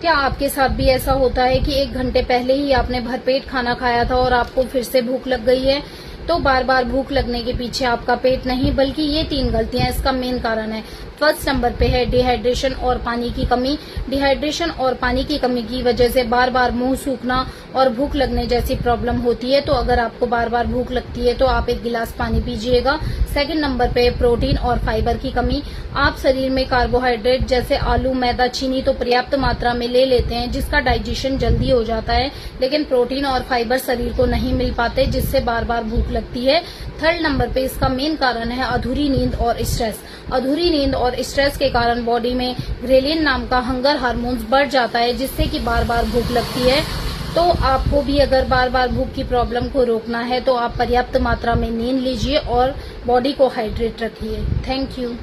क्या आपके साथ भी ऐसा होता है कि 1 घंटे पहले ही आपने भरपेट खाना खाया था और आपको फिर से भूख लग गई है? तो बार बार भूख लगने के पीछे आपका पेट नहीं बल्कि ये 3 गलतियां इसका मेन कारण है। फर्स्ट नंबर पे है डिहाइड्रेशन और पानी की कमी। डिहाइड्रेशन और पानी की कमी की वजह से बार बार मुंह सूखना और भूख लगने जैसी प्रॉब्लम होती है। तो अगर आपको बार बार भूख लगती है तो आप 1 गिलास पानी पीजिएगा। सेकंड नंबर पे प्रोटीन और फाइबर की कमी। आप शरीर में कार्बोहाइड्रेट जैसे आलू, मैदा, चीनी तो पर्याप्त मात्रा में ले लेते हैं जिसका डाइजेशन जल्दी हो जाता है, लेकिन प्रोटीन और फाइबर शरीर को नहीं मिल पाते जिससे बार बार भूख लगती है। थर्ड नंबर पे इसका मेन कारण है अधूरी नींद और स्ट्रेस। अधूरी नींद और स्ट्रेस के कारण बॉडी में ग्रेलिन नाम का हंगर हार्मोन्स बढ़ जाता है जिससे कि बार बार भूख लगती है। तो आपको भी अगर बार बार भूख की प्रॉब्लम को रोकना है तो आप पर्याप्त मात्रा में नींद लीजिए और बॉडी को हाइड्रेट रखिए। Thank you.